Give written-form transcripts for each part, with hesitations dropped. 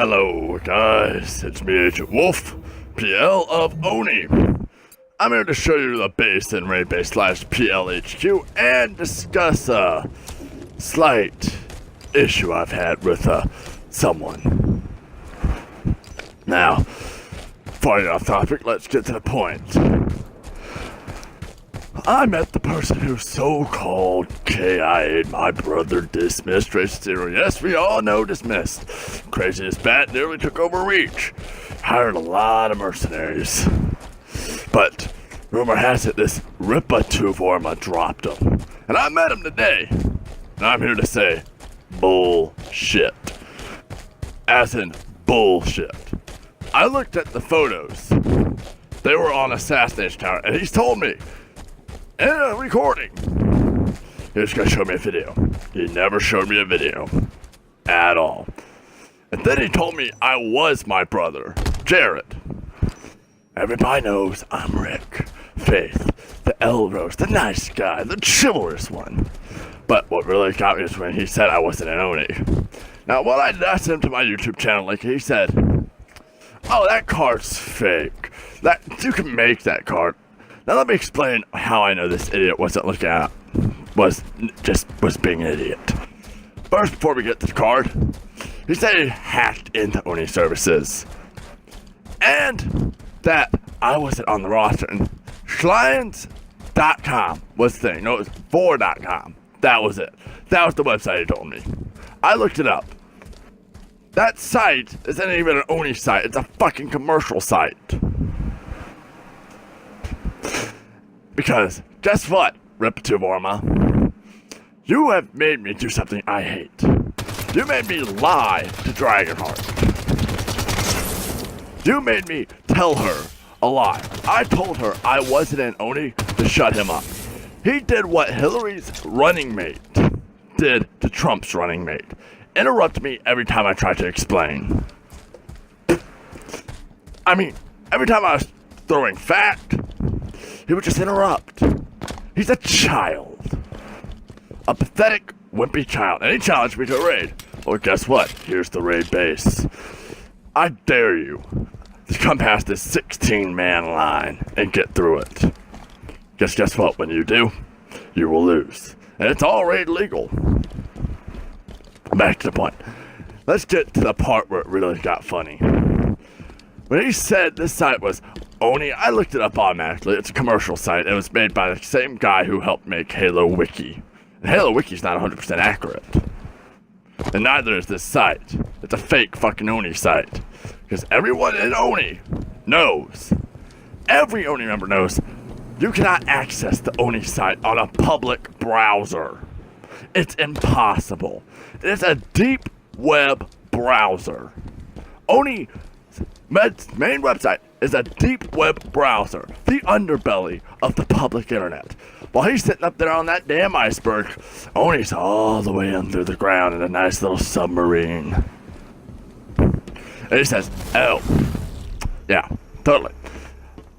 Hello guys, it's me Agent Wolf, PL of Oni. I'm here to show you the base in raid base / PLHQ and discuss a slight issue I've had with someone. Now, before I get off topic, let's get to the point. I met the person who so-called KIA'd my brother Dismissed Race Zero. Yes, we all know Dismissed. Craziest bat nearly took over Reach. Hired a lot of mercenaries. But rumor has it this Ripa-Tuvorma dropped him. And I met him today. And I'm here to say bullshit. As in bullshit. I looked at the photos. They were on Assassination Tower, and he's told me in a recording, he was gonna show me a video. He never showed me a video at all. And then he told me I was my brother, Jared. Everybody knows I'm Rick, Faith, the Elrose, the nice guy, the chivalrous one. But what really got me is when he said I wasn't an Oni. Now, when I asked him to my YouTube channel, he said, "Oh, that card's fake. That you can make that card." Now let me explain how I know this idiot wasn't looking at, was being an idiot. First, before we get to the card, he said he hacked into Oni services, and that I wasn't on the roster. And Schlions.com was the thing. No, it was for.com. That was it. That was the website he told me. I looked it up. That site isn't even an Oni site. It's a fucking commercial site. Because, guess what, Ripa-Tuvorma? You have made me do something I hate. You made me lie to Dragonheart. You made me tell her a lie. I told her I wasn't an Oni to shut him up. He did what Hillary's running mate did to Trump's running mate. Interrupt me every time I tried to explain. I mean, every time I was throwing fact, he would just interrupt. He's a child. A pathetic, wimpy child. And he challenged me to a raid. Well, guess what? Here's the raid base. I dare you to come past this 16-man line and get through it. Guess what? When you do, you will lose. And it's all raid legal. Back to the point. Let's get to the part where it really got funny. When he said this site was Oni, I looked it up automatically. It's a commercial site. It was made by the same guy who helped make Halo Wiki. And Halo Wiki's not 100% accurate. And neither is this site. It's a fake fucking Oni site. Because everyone in Oni knows, every Oni member knows, you cannot access the Oni site on a public browser. It's impossible. It's a deep web browser. Oni main website is a deep web browser, the underbelly of the public internet. While he's sitting up there on that damn iceberg, Oni's all the way under the ground in a nice little submarine. And he says, "Oh, yeah, totally."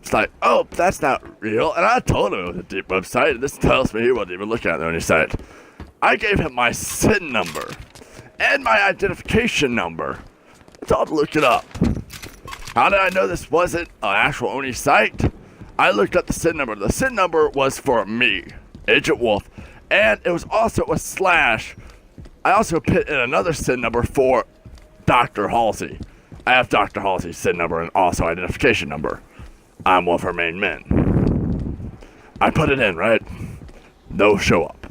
It's like, "Oh, that's not real." And I told him it was a deep website, and this tells me he wasn't even looking at the Oni site. I gave him my SIN number and my identification number. I told him to look it up. How did I know this wasn't an actual Oni site? I looked up the SIN number. The SIN number was for me, Agent Wolf, and it was also a slash. I also put in another SIN number for Dr. Halsey. I have Dr. Halsey's SIN number and also identification number. I'm one of her main men. I put it in, right? No show up.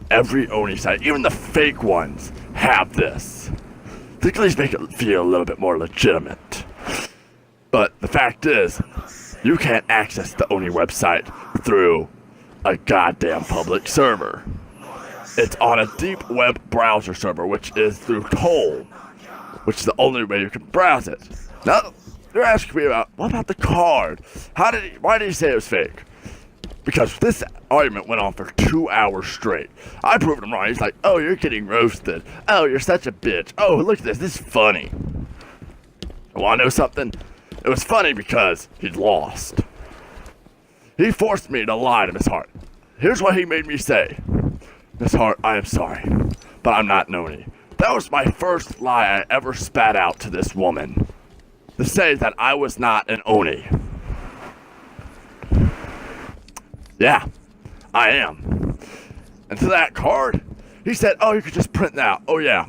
Every Oni site, even the fake ones, have this. They at least make it feel a little bit more legitimate. But the fact is, you can't access the Oni website through a goddamn public server. It's on a deep web browser server, which is through Toll, which is the only way you can browse it. Now, you're asking me what about the card? Why did he say it was fake? Because this argument went on for 2 hours straight. I proved him wrong. He's like, "Oh, you're getting roasted. Oh, you're such a bitch. Oh, look at this. This is funny." Want to know something? It was funny because he'd lost. He forced me to lie to Miss Hart. Here's what he made me say. "Miss Hart, I am sorry, but I'm not an Oni. That was my first lie I ever spat out to this woman. To say that I was not an Oni. Yeah, I am. And to that card, he said, oh, you could just print that out. Oh, yeah.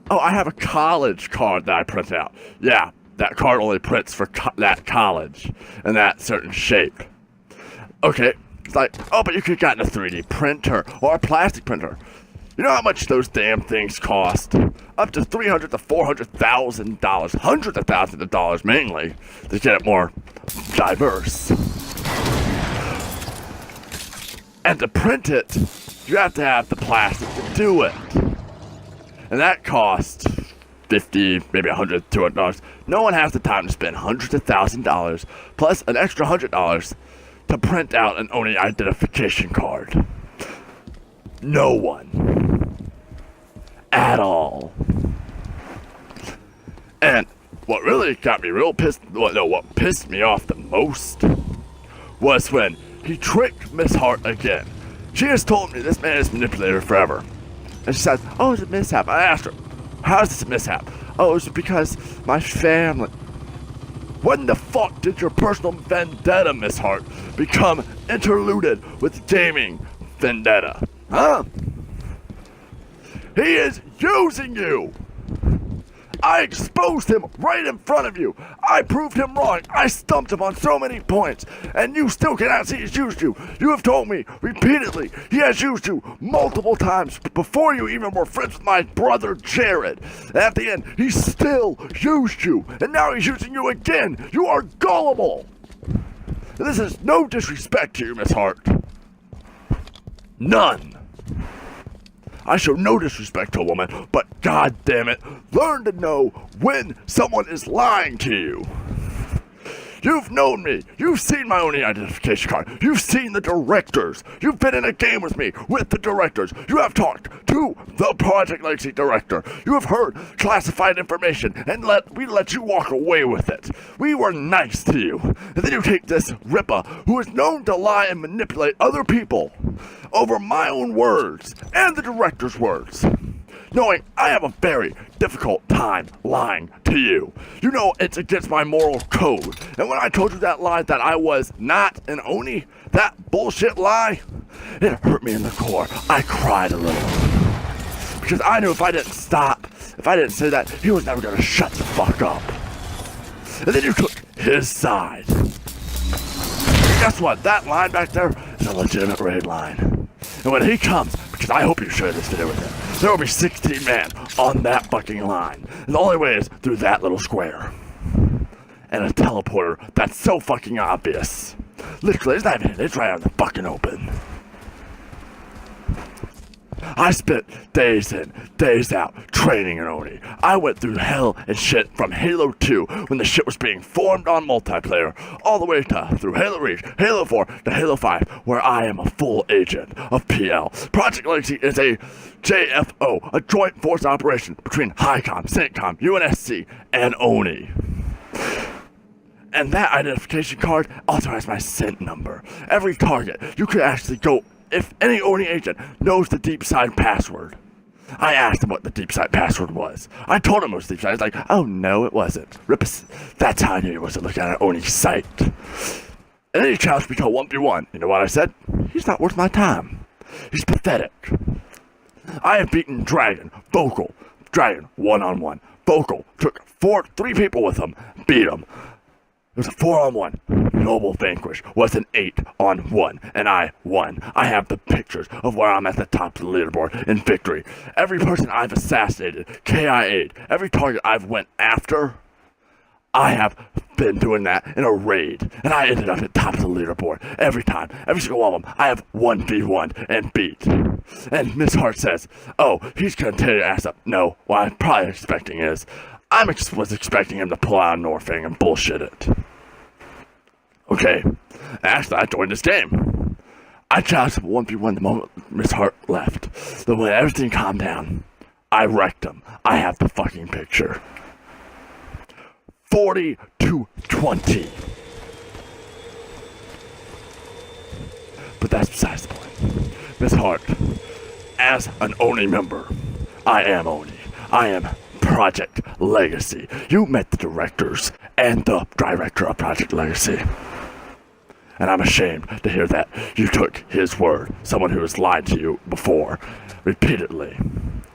Oh, I have a college card that I print out. Yeah, that card only prints for that college in that certain shape. Okay, it's like, oh, but you could have gotten a 3D printer or a plastic printer. You know how much those damn things cost? Up to $300,000 to $400,000, hundreds of thousands of dollars mainly, to get it more diverse. And to print it, you have to have the plastic to do it. And that costs $50, maybe $100, $200. No one has the time to spend hundreds of thousands of dollars, plus an extra $100 to print out an Oni identification card. No one. At all. And what really got me real pissed, what pissed me off the most was when he tricked Miss Hart again. She has told me this man is manipulated forever. And she says, oh, it's a mishap. I asked her, how is this a mishap? Oh, it's because my family. When the fuck did your personal vendetta, Miss Hart, become interluded with gaming vendetta? Huh? He is using you! I exposed him right in front of you. I proved him wrong. I stumped him on so many points. And you still cannot see he's used you. You have told me repeatedly he has used you multiple times before you even were friends with my brother Jared. And at the end, he still used you. And now he's using you again. You are gullible. This is no disrespect to you, Miss Hart. None. I show no disrespect to a woman, but god damn it, learn to know when someone is lying to you. You've known me. You've seen my Oni identification card. You've seen the directors. You've been in a game with me with the directors. You have talked to the Project Legacy director. You have heard classified information, and we let you walk away with it. We were nice to you. And then you take this Ripper, who is known to lie and manipulate other people over my own words and the director's words, knowing I have a very difficult time lying to you. You know it's against my moral code. And when I told you that lie that I was not an Oni, that bullshit lie, it hurt me in the core. I cried a little. Because I knew if I didn't stop, if I didn't say that, he was never gonna shut the fuck up. And then you took his side. And guess what? That line back there is a legitimate raid line. And when he comes, because I hope you share this video with him, there will be 16 men on that fucking line. And the only way is through that little square. And a teleporter that's so fucking obvious. Literally, it's not even, it's right out in the fucking open. I spent days in, days out, training an Oni. I went through hell and shit from Halo 2, when the shit was being formed on multiplayer, all the way to through Halo Reach, Halo 4, to Halo 5, where I am a full agent of PL. Project Legacy is a JFO, a joint force operation between HICOM, CENTCOM, UNSC, and Oni. And that identification card also has my scent number. Every target, you could actually go. If any Oni agent knows the deep side password, I asked him what the deep side password was. I told him it was deep side. He's like, oh no, it wasn't. That's how I knew he wasn't looking at an Oni site. And then he challenged me to a 1v1. You know what I said? He's not worth my time. He's pathetic. I have beaten Dragon, Vocal, Dragon, one-on-one. Vocal took 3 people with him, beat him. It was a 4-on-1. Noble Vanquish was an 8-on-1, and I won. I have the pictures of where I'm at the top of the leaderboard in victory. Every person I've assassinated, KIA'd, every target I've went after, I have been doing that in a raid, and I ended up at the top of the leaderboard every time. Every single one of them, I have 1v1 and beat. And Miss Hart says, oh, he's gonna tear your ass up. No, what I'm probably expecting is, was expecting him to pull out a Norfang and bullshit it. Okay, actually, I joined this game. I challenged him 1v1 the moment Miss Hart left. Then when everything calmed down, I wrecked him. I have the fucking picture. 40-20. But that's besides the point. Miss Hart, as an Oni member, I am Oni. I am Project Legacy. You met the directors and the director of Project Legacy. And I'm ashamed to hear that you took his word, someone who has lied to you before, repeatedly,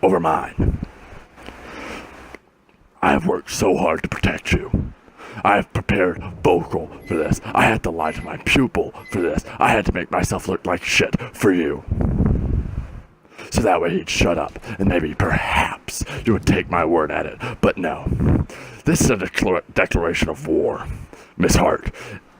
over mine. I have worked so hard to protect you. I have prepared vocal for this. I had to lie to my pupil for this. I had to make myself look like shit for you. So that way he'd shut up, and maybe, perhaps, you would take my word at it. But no. This is a declaration of war, Miss Hart.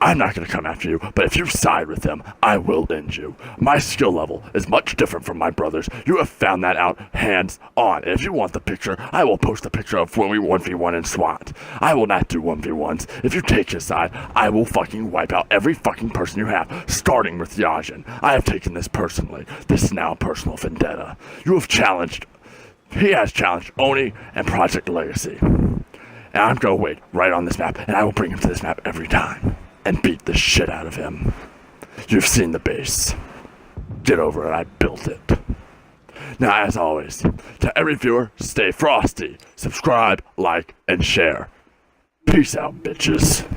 I'm not going to come after you, but if you side with them, I will end you. My skill level is much different from my brother's. You have found that out hands on. And if you want the picture, I will post a picture of when we 1v1 in SWAT. I will not do 1v1s. If you take his side, I will fucking wipe out every fucking person you have, starting with Yajin. I have taken this personally. This is now a personal vendetta. You have challenged, he has challenged Oni and Project Legacy. And I'm going to wait right on this map, and I will bring him to this map every time. And beat the shit out of him. You've seen the base. Get over it, I built it. Now, as always, to every viewer, stay frosty. Subscribe, like, and share. Peace out, bitches.